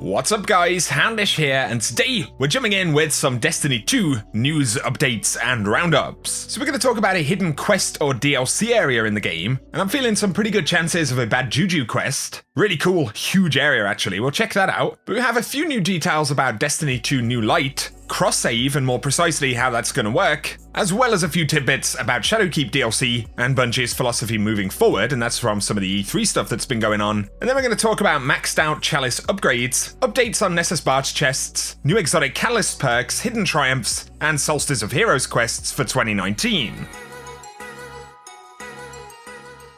What's up guys, Houndish here, and today we're jumping in with some Destiny 2 news, updates, and roundups. So we're going to talk about a hidden quest or DLC area in the game, and I'm feeling some pretty good chances of a Bad Juju quest. Really cool, huge area actually, we'll check that out. But we have a few new details about Destiny 2 New Light, cross-save and more precisely how that's going to work, as well as a few tidbits about Shadowkeep DLC and Bungie's philosophy moving forward, and that's from some of the E3 stuff that's been going on. And then we're going to talk about maxed out Chalice upgrades, updates on Nessus Barge chests, new exotic Catalyst perks, hidden triumphs, and Solstice of Heroes quests for 2019.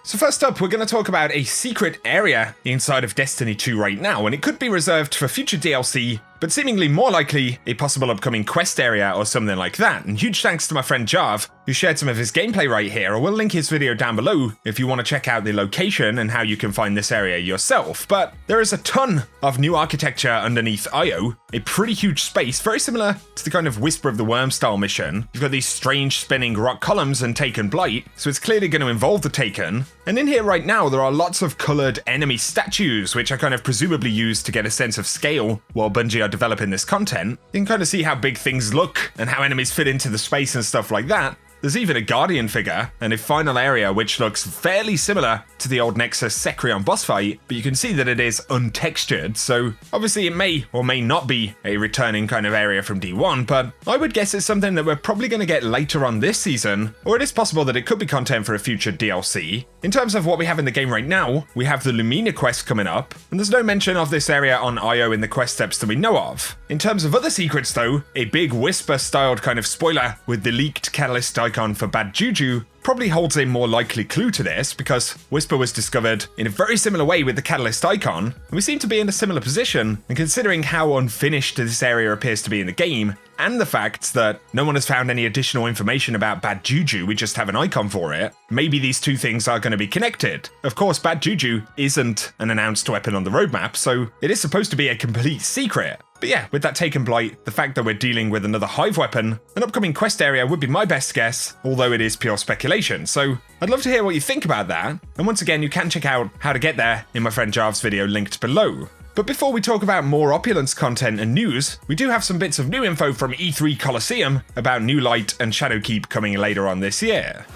So first up, we're going to talk about a secret area inside of Destiny 2 right now, and it could be reserved for future DLC, but seemingly more likely a possible upcoming quest area or something like that. And huge thanks to my friend Jarv, who shared some of his gameplay right here. I will link his video down below if you want to check out the location and how you can find this area yourself. But there is a ton of new architecture underneath Io, a pretty huge space, very similar to the kind of Whisper of the Worm style mission. You've got these strange spinning rock columns and Taken Blight, so it's clearly going to involve the Taken. And in here right now, there are lots of coloured enemy statues, which are kind of presumably used to get a sense of scale while Bungie are developing this content. You can kind of see how big things look and how enemies fit into the space and stuff like that. There's even a Guardian figure and a final area which looks fairly similar to the old Nexus Secrion boss fight, but you can see that it is untextured, so obviously it may or may not be a returning kind of area from D1, but I would guess it's something that we're probably going to get later on this season, or it is possible that it could be content for a future DLC. In terms of what we have in the game right now, we have the Lumina quest coming up, and there's no mention of this area on Io in the quest steps that we know of. In terms of other secrets though, a big Whisper-styled kind of spoiler with the leaked Catalyst icon for Bad Juju probably holds a more likely clue to this, because Whisper was discovered in a very similar way with the Catalyst icon, and we seem to be in a similar position, and considering how unfinished this area appears to be in the game, and the fact that no one has found any additional information about Bad Juju, we just have an icon for it, maybe these two things are going to be connected. Of course, Bad Juju isn't an announced weapon on the roadmap, so it is supposed to be a complete secret. But yeah, with that Taken Blight, the fact that we're dealing with another Hive weapon, an upcoming quest area would be my best guess, although it is pure speculation, so I'd love to hear what you think about that, and once again you can check out how to get there in my friend Jarv's video linked below. But before we talk about more Opulence content and news, we do have some bits of new info from E3 Coliseum about New Light and Shadowkeep coming later on this year.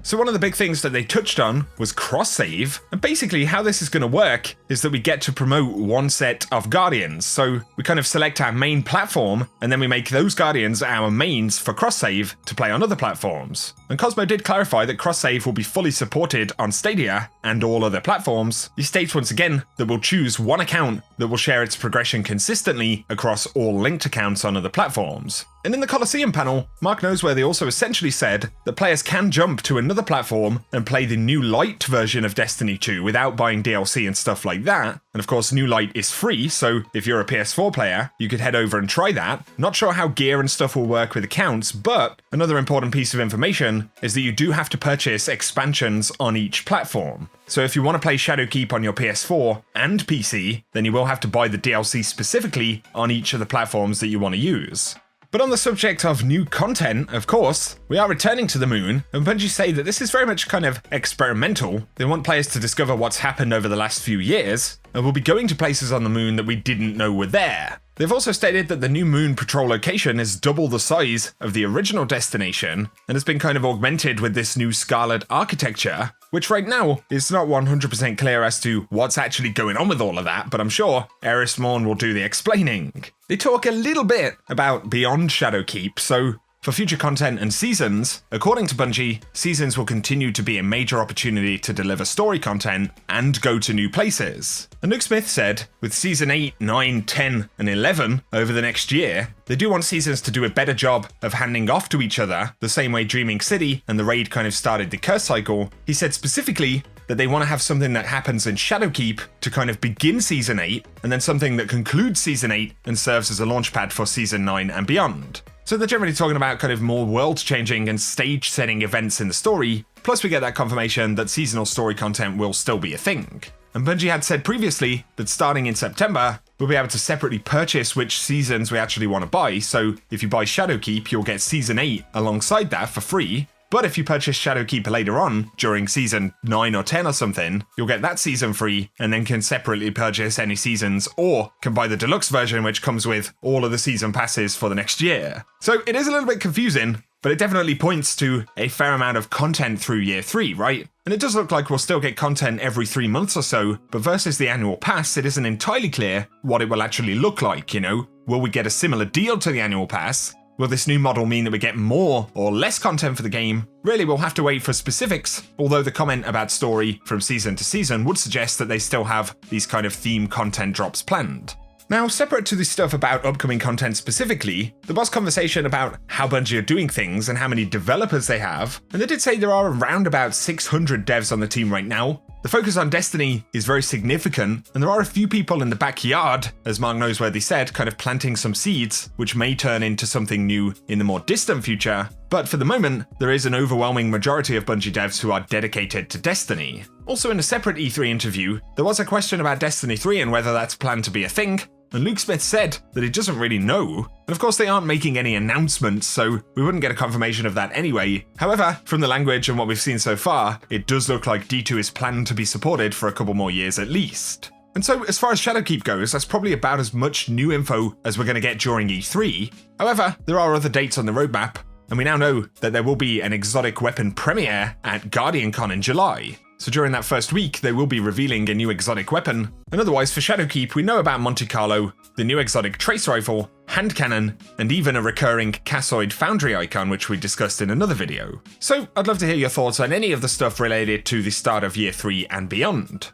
So one of the big things that they touched on was cross-save, and basically how this is going to work is that we get to promote one set of Guardians. So we kind of select our main platform, and then we make those Guardians our mains for cross-save to play on other platforms. And Cosmo did clarify that cross-save will be fully supported on Stadia and all other platforms. He states once again that we'll choose one account that will share its progression consistently across all linked accounts on other platforms. And in the Coliseum panel, Mark Noseworthy also essentially said that players can jump to another platform and play the New Light version of Destiny 2 without buying DLC and stuff like that. And of course, New Light is free, so if you're a PS4 player, you could head over and try that. Not sure how gear and stuff will work with accounts, but another important piece of information is that you do have to purchase expansions on each platform. So if you want to play Shadowkeep on your PS4 and PC, then you will have to buy the DLC specifically on each of the platforms that you want to use. But on the subject of new content, of course, we are returning to the moon, and Bungie say that this is very much kind of experimental. They want players to discover what's happened over the last few years, and we'll be going to places on the moon that we didn't know were there. They've also stated that the new moon patrol location is double the size of the original destination, and has been kind of augmented with this new Scarlet architecture, which right now is not 100% clear as to what's actually going on with all of that, but I'm sure Eris Morn will do the explaining. They talk a little bit about beyond Shadowkeep, so for future content and seasons, according to Bungie, seasons will continue to be a major opportunity to deliver story content and go to new places. And Luke Smith said, with Season 8, 9, 10, and 11 over the next year, they do want seasons to do a better job of handing off to each other, the same way Dreaming City and the Raid kind of started the curse cycle. He said specifically that they want to have something that happens in Shadowkeep to kind of begin Season 8, and then something that concludes Season 8 and serves as a launchpad for Season 9 and beyond. So they're generally talking about kind of more world-changing and stage-setting events in the story, plus we get that confirmation that seasonal story content will still be a thing. And Bungie had said previously that starting in September, we'll be able to separately purchase which seasons we actually want to buy, so if you buy Shadowkeep, you'll get Season 8 alongside that for free. But if you purchase Shadowkeep later on, during season 9 or 10 or something, you'll get that season free and then can separately purchase any seasons, or can buy the deluxe version which comes with all of the season passes for the next year. So it is a little bit confusing, but it definitely points to a fair amount of content through year 3, right? And it does look like we'll still get content every 3 months or so, but versus the annual pass, it isn't entirely clear what it will actually look like, you know? Will we get a similar deal to the annual pass? Will this new model mean that we get more or less content for the game? Really, we'll have to wait for specifics, although the comment about story from season to season would suggest that they still have these kind of theme content drops planned. Now, separate to the stuff about upcoming content specifically, there was conversation about how Bungie are doing things and how many developers they have, and they did say there are around about 600 devs on the team right now. The focus on Destiny is very significant, and there are a few people in the backyard, as Mark Noseworthy said, kind of planting some seeds, which may turn into something new in the more distant future. But for the moment, there is an overwhelming majority of Bungie devs who are dedicated to Destiny. Also, in a separate E3 interview, there was a question about Destiny 3 and whether that's planned to be a thing, and Luke Smith said that he doesn't really know. And of course they aren't making any announcements, so we wouldn't get a confirmation of that anyway. However, from the language and what we've seen so far, it does look like D2 is planned to be supported for a couple more years at least. And so, as far as Shadowkeep goes, that's probably about as much new info as we're going to get during E3. However, there are other dates on the roadmap, and we now know that there will be an exotic weapon premiere at GuardianCon in July. So during that first week, they will be revealing a new exotic weapon. And otherwise, for Shadowkeep, we know about Monte Carlo, the new exotic trace rifle, hand cannon, and even a recurring Cassoid Foundry icon, which we discussed in another video. So I'd love to hear your thoughts on any of the stuff related to the start of Year 3 and beyond.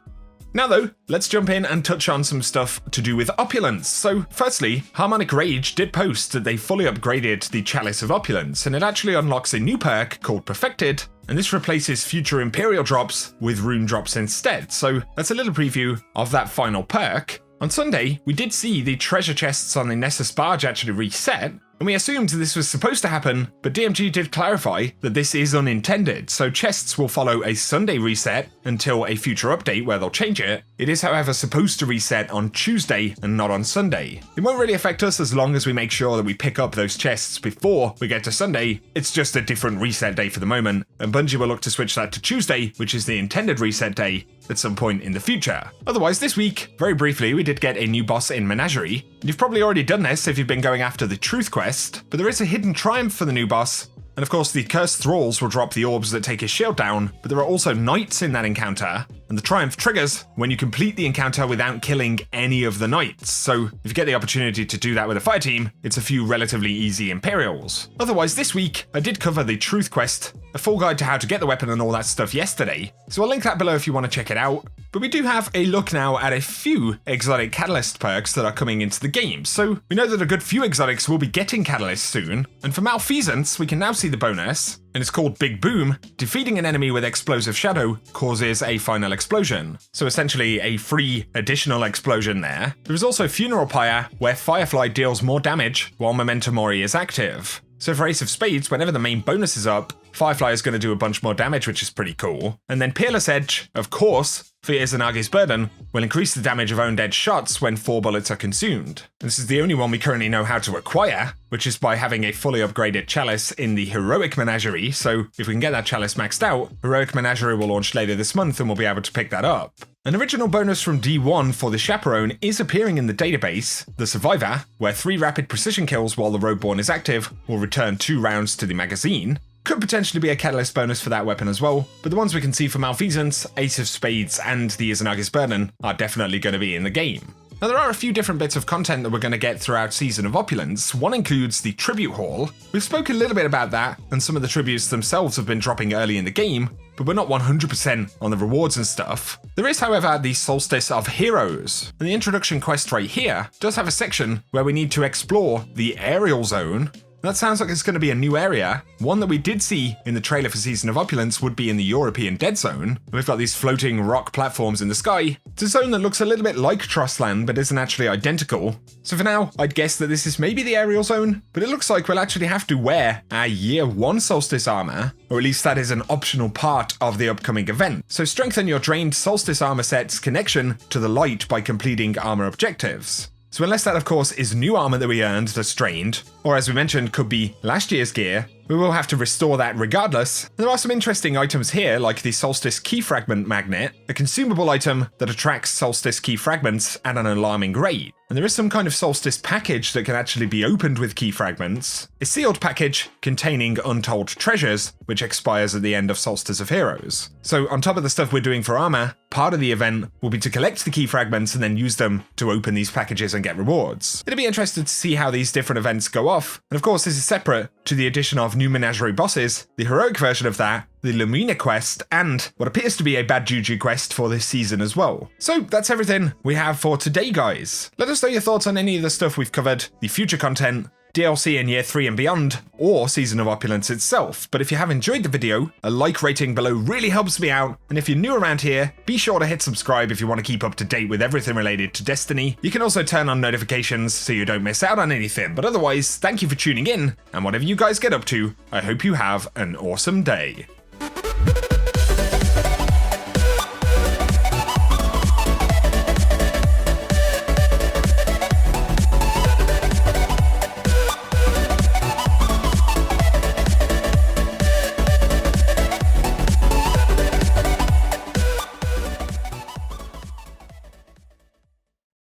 Now though, let's jump in and touch on some stuff to do with Opulence. So firstly, Harmonic Rage did post that they fully upgraded the Chalice of Opulence, and it actually unlocks a new perk called Perfected, and this replaces future Imperial drops with rune drops instead. So that's a little preview of that final perk. On Sunday, we did see the treasure chests on the Nessus barge actually reset, and we assumed this was supposed to happen, but DMG did clarify that this is unintended, so chests will follow a Sunday reset until a future update where they'll change it. It is, however, supposed to reset on Tuesday and not on Sunday. It won't really affect us as long as we make sure that we pick up those chests before we get to Sunday. It's just a different reset day for the moment, and Bungie will look to switch that to Tuesday, which is the intended reset day, at some point in the future. Otherwise, this week, very briefly, we did get a new boss in Menagerie. You've probably already done this if you've been going after the Truth Quest, but there is a hidden triumph for the new boss. And of course, the Cursed Thralls will drop the orbs that take his shield down, but there are also knights in that encounter, and the triumph triggers when you complete the encounter without killing any of the knights. So if you get the opportunity to do that with a fire team, it's a few relatively easy Imperials. Otherwise, this week, I did cover the Truth Quest, a full guide to how to get the weapon and all that stuff yesterday, so I'll link that below if you want to check it out. But we do have a look now at a few exotic catalyst perks that are coming into the game. So we know that a good few exotics will be getting catalysts soon, and for Malfeasance, we can now see the bonus, and it's called Big Boom. Defeating an enemy with Explosive Shadow causes a final explosion. So essentially a free additional explosion there. There is also Funeral Pyre, where Firefly deals more damage while Memento Mori is active. So for Ace of Spades, whenever the main bonus is up, Firefly is going to do a bunch more damage, which is pretty cool. And then Peerless Edge, of course, for Izanagi's Burden, will increase the damage of owned edge shots when 4 bullets are consumed. And this is the only one we currently know how to acquire, which is by having a fully upgraded Chalice in the Heroic Menagerie, so if we can get that Chalice maxed out, Heroic Menagerie will launch later this month and we'll be able to pick that up. An original bonus from D1 for the Chaperone is appearing in the database, the Survivor, where 3 rapid precision kills while the Roadborn is active will return 2 rounds to the magazine. Could potentially be a catalyst bonus for that weapon as well, but the ones we can see for Malfeasance, Ace of Spades, and the Izanagi's Burden are definitely going to be in the game. Now there are a few different bits of content that we're going to get throughout Season of Opulence. One includes the Tribute Hall. We've spoken a little bit about that, and some of the tributes themselves have been dropping early in the game, but we're not 100% on the rewards and stuff. There is, however, the Solstice of Heroes, and the introduction quest right here does have a section where we need to explore the Aerial Zone. That sounds like it's going to be a new area. One that we did see in the trailer for Season of Opulence would be in the European Dead Zone. We've got these floating rock platforms in the sky. It's a zone that looks a little bit like Trostland, but isn't actually identical. So for now, I'd guess that this is maybe the Aerial Zone, but it looks like we'll actually have to wear our Year 1 Solstice armor, or at least that is an optional part of the upcoming event. So strengthen your drained Solstice armor set's connection to the light by completing armor objectives. So unless that, of course, is new armor that we earned that's drained, or as we mentioned, could be last year's gear, we will have to restore that regardless. There are some interesting items here, like the Solstice Key Fragment Magnet, a consumable item that attracts Solstice Key Fragments at an alarming rate. And there is some kind of Solstice package that can actually be opened with key fragments, a sealed package containing untold treasures, which expires at the end of Solstice of Heroes. So on top of the stuff we're doing for armor, part of the event will be to collect the key fragments and then use them to open these packages and get rewards. It'll be interesting to see how these different events go off, and of course this is separate to the addition of new menagerie bosses, the heroic version of that, the Lumina quest, and what appears to be a Bad Juju quest for this season as well. So that's everything we have for today, guys. Let us know your thoughts on any of the stuff we've covered, the future content, DLC in Year 3 and beyond, or Season of Opulence itself. But if you have enjoyed the video, a like rating below really helps me out, and if you're new around here, be sure to hit subscribe if you want to keep up to date with everything related to Destiny. You can also turn on notifications so you don't miss out on anything, but otherwise, thank you for tuning in, and whatever you guys get up to, I hope you have an awesome day.